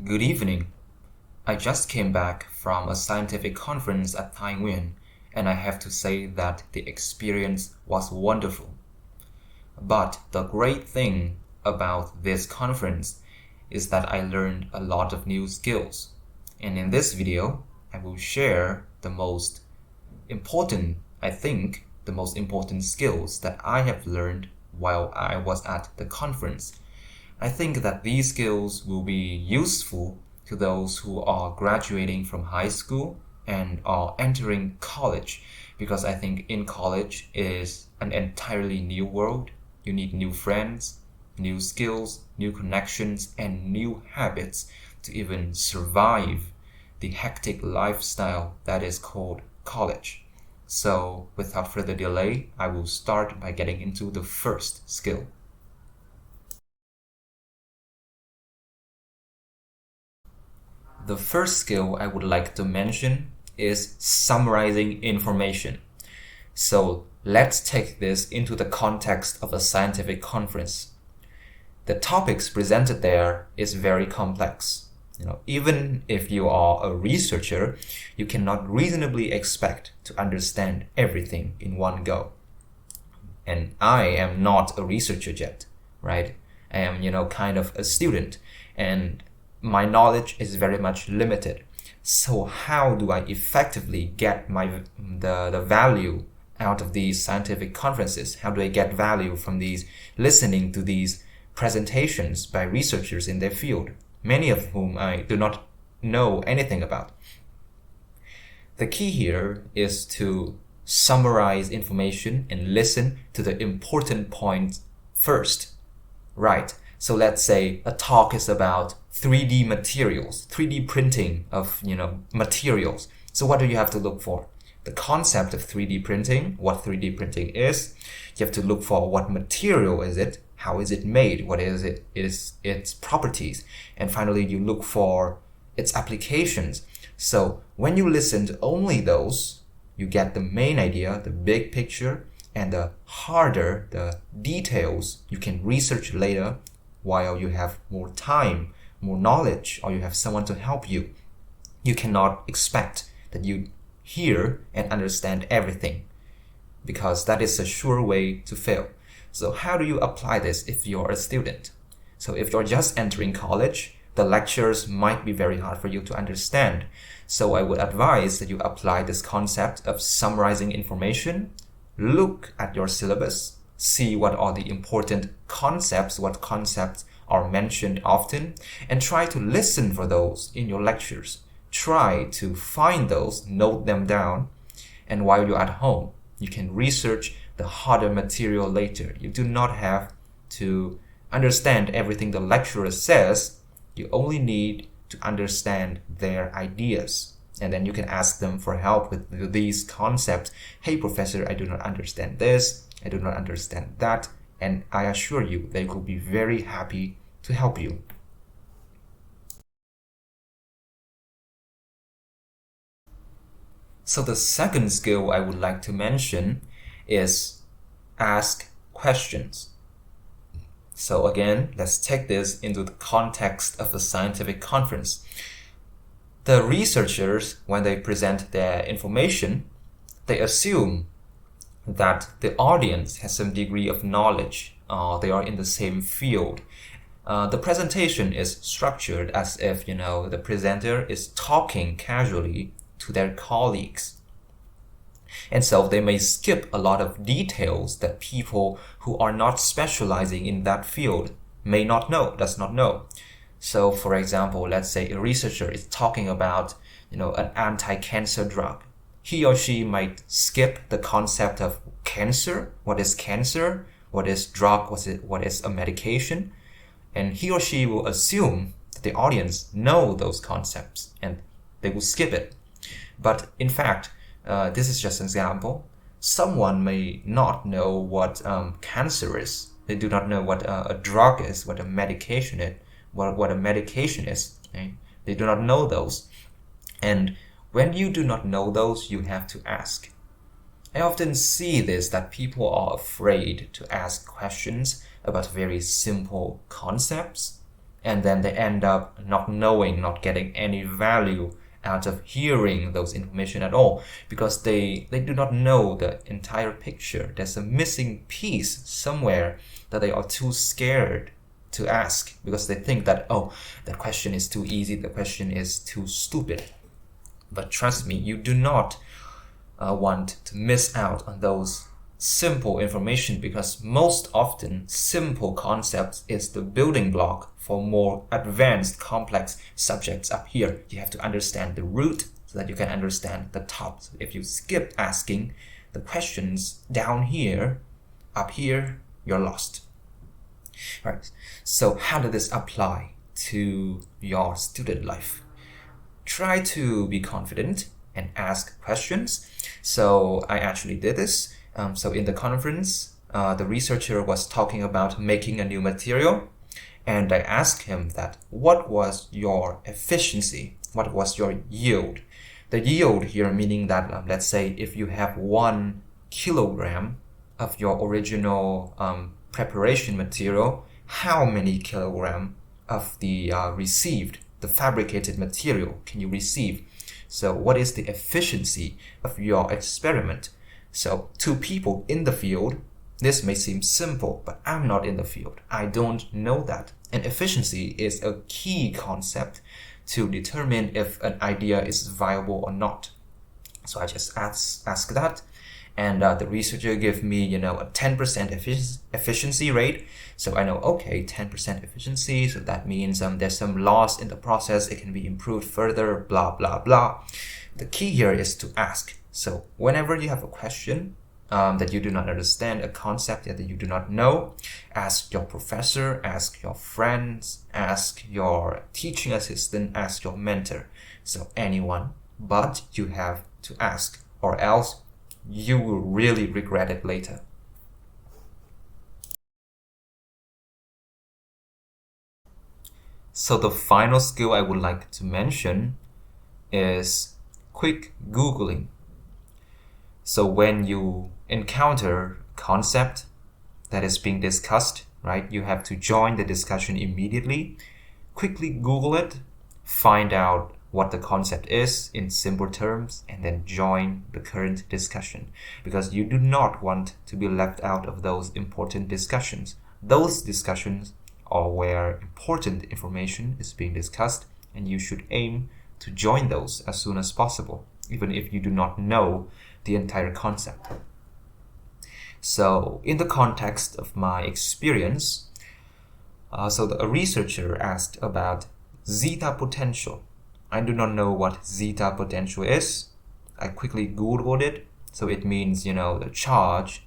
Good evening. I just came back from a scientific conference at Thai Nguyen, and I have to say that the experience was wonderful. But the great thing about this conference is that I learned a lot of new skills. And in this video, I will share the most important, I think, the most important skills that I have learned while I was at the conference. I think that these skills will be useful to those who are graduating from high school and are entering college, because I think in college is an entirely new world. You need new friends, new skills, new connections, and new habits to even survive the hectic lifestyle that is called college. So without further delay, I will start by getting into the first skill. The first skill I would like to mention is summarizing information. So let's take this into the context of a scientific conference. The topics presented there is very complex. Even if you are a researcher, you cannot reasonably expect to understand everything in one go. And I am not a researcher yet, right? I am, kind of a student, and my knowledge is very much limited. So how do I effectively get the value out of these scientific conferences? How do I get value from these, listening to these presentations by researchers in their field, many of whom I do not know anything about? The key here is to summarize information and listen to the important points first. Right. So let's say a talk is about 3D materials, 3D printing of, materials. So what do you have to look for? The concept of 3D printing, what 3D printing is. You have to look for what material is it, how is it made, what is its properties. And finally, you look for its applications. So when you listen to only those, you get the main idea, the big picture, and the details you can research later while you have more time, more knowledge, or you have someone to help you. You cannot expect that you hear and understand everything, because that is a sure way to fail. So how do you apply this if you're a student? So if you're just entering college, the lectures might be very hard for you to understand. So I would advise that you apply this concept of summarizing information. Look at your syllabus, see what are the important concepts, what concepts are mentioned often, and try to listen for those in your lectures. Try to find those, note them down, and while you're at home, you can research the harder material later. You do not have to understand everything the lecturer says. You only need to understand their ideas. And then you can ask them for help with these concepts. Hey, professor, I do not understand this. I do not understand that. And I assure you, they will be very happy to help you. So the second skill I would like to mention is ask questions. So again, let's take this into the context of a scientific conference. The researchers, when they present their information, they assume that the audience has some degree of knowledge. They are in the same field. The presentation is structured as if, the presenter is talking casually to their colleagues. And so they may skip a lot of details that people who are not specializing in that field does not know. So for example, let's say a researcher is talking about, an anti-cancer drug. He or she might skip the concept of cancer. What is cancer? What is drug? What is a medication? And he or she will assume that the audience know those concepts and they will skip it. But in fact, this is just an example. Someone may not know what cancer is. They do not know what a drug is, what a medication is, what a medication is. Okay? They do not know those. And when you do not know those, you have to ask. I often see this, that people are afraid to ask questions about very simple concepts. and then they end up not knowing, not getting any value out of hearing those information at all, because they do not know the entire picture. There's a missing piece somewhere that they are too scared to ask, because they think that, oh, the question is too easy, the question is too stupid. But trust me, you do not want to miss out on those simple information, because most often simple concepts is the building block for more advanced complex subjects. Up here you have to understand the root so that you can understand the top. So if you skip asking the questions down here, up here you're lost. Right, so how does this apply to your student life? Try to be confident and ask questions. So I actually did this. So in the conference, the researcher was talking about making a new material, and I asked him that, what was your efficiency? What was your yield? The yield here meaning that, let's say if you have 1 kilogram of your original preparation material, how many kilogram of the the fabricated material can you receive? So what is the efficiency of your experiment? So to people in the field, this may seem simple, but I'm not in the field. I don't know that. And efficiency is a key concept to determine if an idea is viable or not. So I just ask that, and the researcher gave me, a 10% efficiency rate. So I know, okay, 10% efficiency, so that means there's some loss in the process, it can be improved further, blah, blah, blah. The key here is to ask. So whenever you have a question that you do not understand, a concept that you do not know, ask your professor, ask your friends, ask your teaching assistant, ask your mentor. So anyone, but you have to ask, or else you will really regret it later. So the final skill I would like to mention is quick Googling. So when you encounter a concept that is being discussed, right, you have to join the discussion immediately. Quickly Google it, find out what the concept is in simple terms, and then join the current discussion, because you do not want to be left out of those important discussions. Those discussions are where important information is being discussed, and you should aim to join those as soon as possible, even if you do not know the entire concept. So in the context of my experience, a researcher asked about zeta potential. I do not know what zeta potential is. I quickly Googled it. So it means, the charge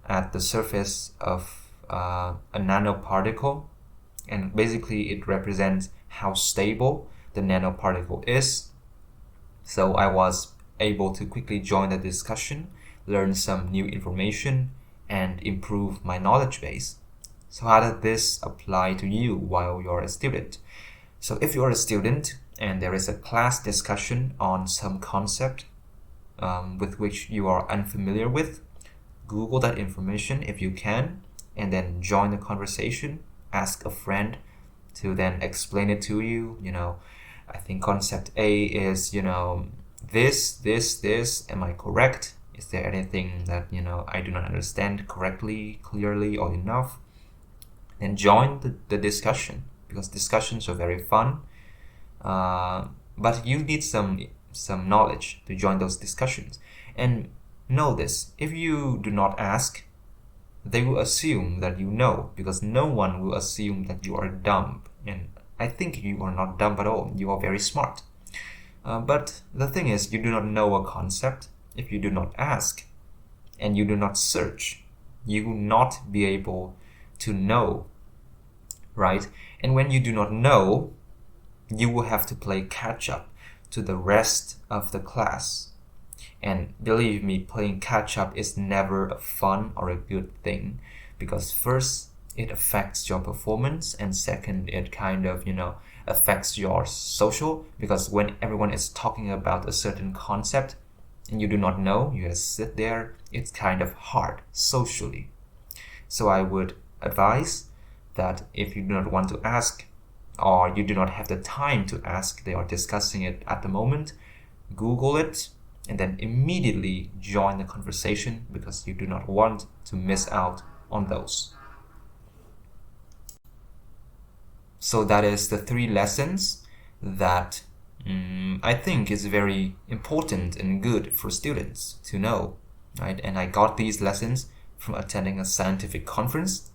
at the surface of a nanoparticle. And basically it represents how stable the nanoparticle is. So I was able to quickly join the discussion, learn some new information, and improve my knowledge base. So how does this apply to you while you're a student? So if you're a student and there is a class discussion on some concept with which you are unfamiliar with, Google that information if you can, and then join the conversation. Ask a friend to then explain it to you. I think concept A is, this, am I correct? Is there anything that, I do not understand correctly, clearly, or enough? Then join the discussion, because discussions are very fun. But you need some knowledge to join those discussions. And know this, if you do not ask, they will assume that you know, because no one will assume that you are dumb. And I think you are not dumb at all. You are very smart. But the thing is, you do not know a concept. If you do not ask and you do not search, you will not be able to know, right? And when you do not know, you will have to play catch up to the rest of the class. And believe me, playing catch up is never a fun or a good thing, because first, it affects your performance, and second, it kind of, affects your social, because when everyone is talking about a certain concept and you do not know, you just sit there, it's kind of hard socially. So I would advise that if you do not want to ask, or you do not have the time to ask, they are discussing it at the moment, Google it and then immediately join the conversation, because you do not want to miss out on those. So that is the 3 lessons that I think is very important and good for students to know, right? And I got these lessons from attending a scientific conference.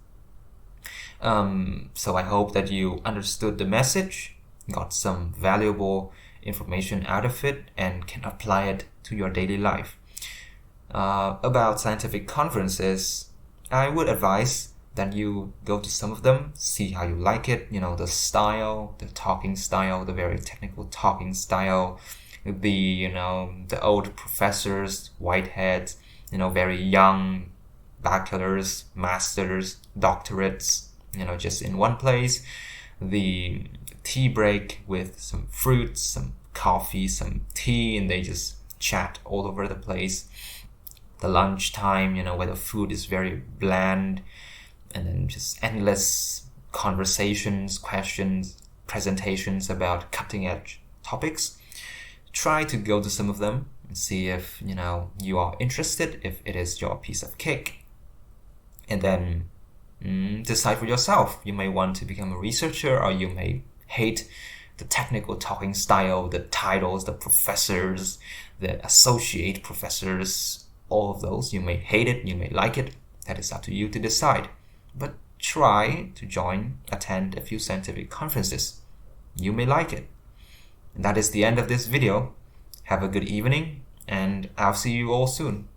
So I hope that you understood the message, got some valuable information out of it, and can apply it to your daily life. About scientific conferences, I would advise that you go to some of them, see how you like it, the style, the talking style, the very technical talking style, the old professors, whiteheads, very young bachelors, masters, doctorates, just in one place, the tea break with some fruits, some coffee, some tea, and they just chat all over the place, the lunch time, where the food is very bland, and then just endless conversations, questions, presentations about cutting-edge topics. Try to go to some of them and see if, you are interested, if it is your piece of cake. And then decide for yourself. You may want to become a researcher, or you may hate the technical talking style, the titles, the professors, the associate professors, all of those. You may hate it, you may like it. That is up to you to decide. But try to attend a few scientific conferences. You may like it. And that is the end of this video. Have a good evening, and I'll see you all soon.